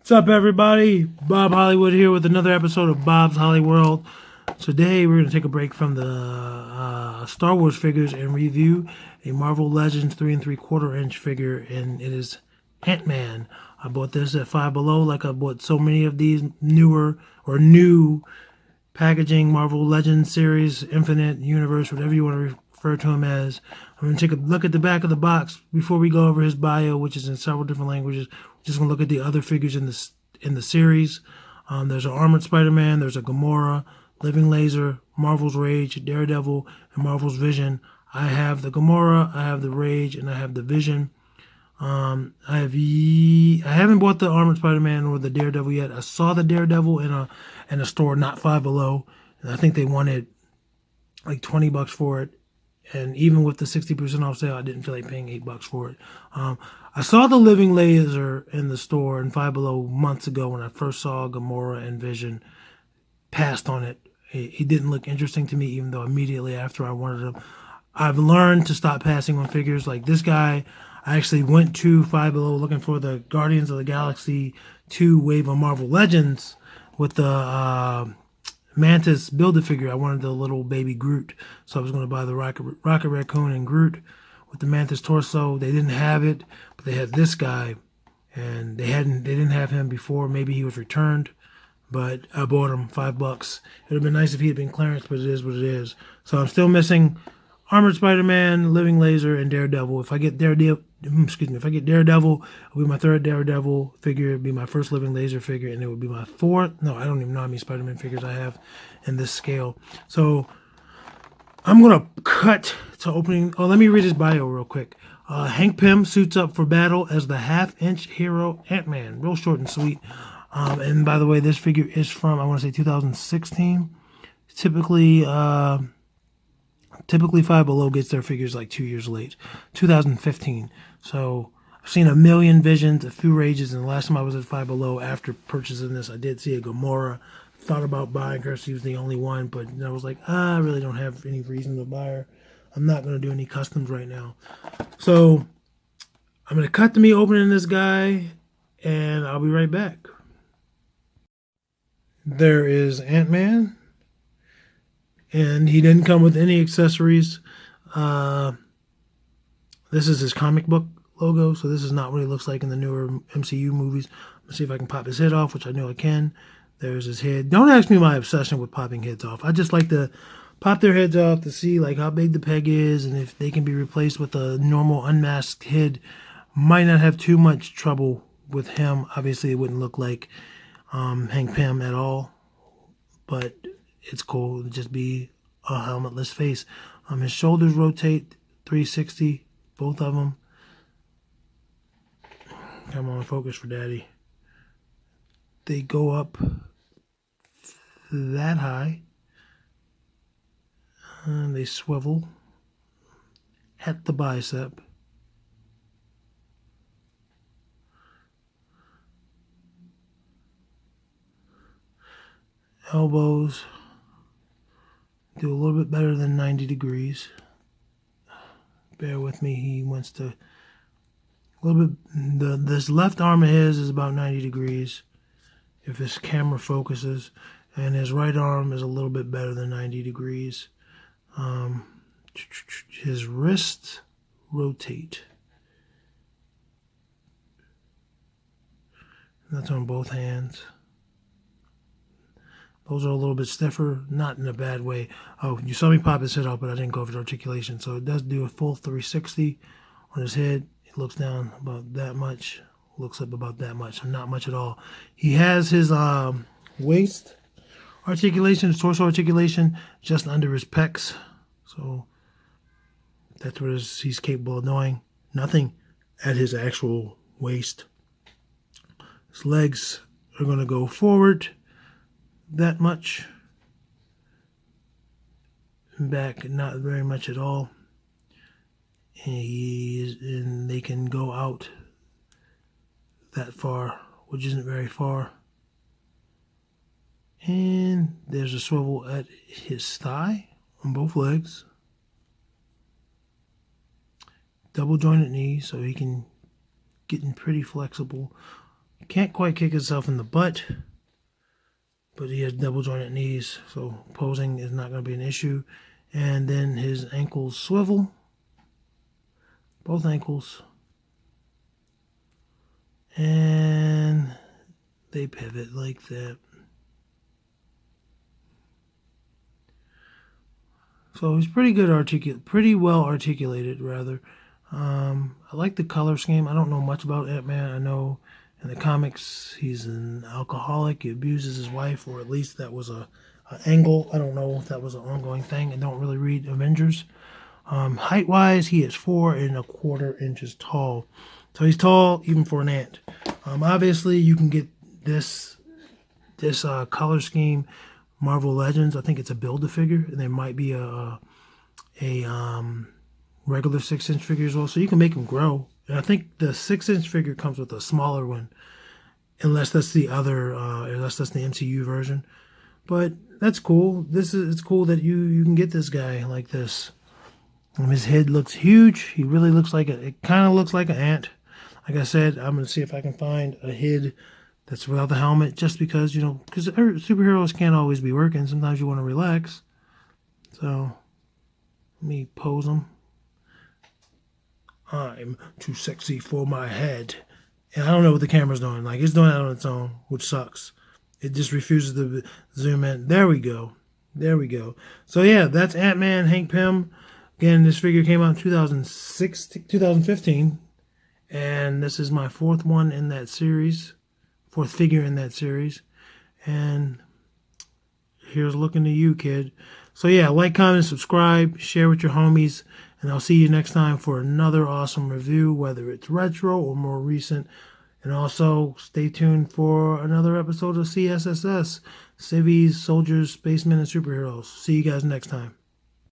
What's up, everybody? Bob Hollywood here with another episode of Bob's Holly World. Today, we're going to take a break from the Star Wars figures and review a Marvel Legends 3 3/4 inch figure, and it is Ant-Man. I bought this at Five Below, like I bought so many of these new packaging Marvel Legends series, Infinite Universe, whatever you want to refer to him as. I'm going to take a look at the back of the box before we go over his bio, which is in several different languages. We're just going to look at the other figures in the series. There's an Armored Spider-Man, there's a Gamora, Living Laser, Marvel's Rage, Daredevil, and Marvel's Vision. I have the Gamora, I have the Rage, and I have the Vision. I haven't bought the Armored Spider-Man or the Daredevil yet. I saw the Daredevil in a store not Five Below, and I think they wanted like $20 for it. And even with the 60% off sale, I didn't feel like paying $8 for it. I saw the Living Laser in the store in Five Below months ago when I first saw Gamora and Vision. Passed on it. He didn't look interesting to me, even though immediately after I wanted him. I've learned to stop passing on figures like this guy. I actually went to Five Below looking for the Guardians of the Galaxy 2 Wave of Marvel Legends with the Mantis Build-A-Figure. I wanted the little baby Groot, so I was going to buy the Rocket Raccoon and Groot with the Mantis torso. They didn't have it, but they had this guy, and they didn't have him before. Maybe he was returned, but I bought him $5. It would have been nice if he had been clearance, but it is what it is. So I'm still missing Armored Spider-Man, Living Laser, and Daredevil. If I get Daredevil, it'll be my third Daredevil figure. It'll be my first Living Laser figure, and it would be my fourth. No, I don't even know how many Spider-Man figures I have in this scale. So I'm gonna cut to opening. Oh, let me read his bio real quick. Hank Pym suits up for battle as the half-inch hero Ant-Man. Real short and sweet. And by the way, this figure is from, I want to say 2016. Typically Five Below gets their figures like 2 years late. 2015. So I've seen a million Visions, a few Rages, and the last time I was at Five Below after purchasing this, I did see a Gamora. Thought about buying her. She was the only one, but I was like, I really don't have any reason to buy her. I'm not going to do any customs right now. So I'm going to cut to me opening this guy, and I'll be right back. There is Ant-Man. And he didn't come with any accessories. This is his comic book logo, so this is not what he looks like in the newer MCU movies. Let's see if I can pop his head off, which I know I can. There's his head. Don't ask me my obsession with popping heads off. I just like to pop their heads off to see like how big the peg is, and if they can be replaced with a normal unmasked head. Might not have too much trouble with him. Obviously, it wouldn't look like Hank Pym at all, but it's cool to just be a helmetless face. His shoulders rotate 360, both of them. Come on, focus for daddy. They go up that high. And they swivel at the bicep. Elbows do a little bit better than 90 degrees. Bear with me, he wants to a little bit. This left arm of his is about 90 degrees if his camera focuses, and his right arm is a little bit better than 90 degrees. His wrists rotate. That's on both hands. Those are a little bit stiffer, not in a bad way. Oh, you saw me pop his head off, but I didn't go over the articulation. So it does do a full 360 on his head. It looks down about that much, looks up about that much, so not much at all. He has his waist articulation, his torso articulation, just under his pecs. So that's what he's capable of doing. Nothing at his actual waist. His legs are going to go forward that much. Back, not very much at all. And they can go out that far, which isn't very far. And there's a swivel at his thigh on both legs. Double jointed knee, so he can get in pretty flexible Can't quite kick himself in the butt, but he has double jointed knees, so posing is not going to be an issue. And then his ankles swivel, both ankles, and they pivot like that. So he's pretty good pretty well articulated rather. I like the color scheme. I don't know much about Ant-Man. I know in the comics he's an alcoholic. He abuses his wife, or at least that was a angle. I don't know if that was an ongoing thing. I don't really read Avengers. Height-wise, he is 4¼ inches tall. So he's tall even for an ant. Obviously, you can get this color scheme, Marvel Legends. I think it's a Build-A-Figure, and there might be a regular 6-inch figure as well. So you can make them grow. And I think the 6-inch figure comes with a smaller one, unless that's the MCU version. But that's cool. It's cool that you can get this guy like this. His head looks huge. He really looks like it kind of looks like an ant. Like I said, I'm going to see if I can find a head that's without the helmet, just because, because superheroes can't always be working. Sometimes you want to relax. So, let me pose him. I'm too sexy for my head. And I don't know what the camera's doing. Like, it's doing that on its own, which sucks. It just refuses to zoom in. There we go. There we go. So, yeah, that's Ant-Man, Hank Pym. Again, this figure came out in 2015. And this is my fourth figure in that series. And here's looking to you, kid. So yeah, like, comment, subscribe, share with your homies, and I'll see you next time for another awesome review, whether it's retro or more recent. And also, stay tuned for another episode of CSSS, Civvies, Soldiers, Spacemen, and Superheroes. See you guys next time.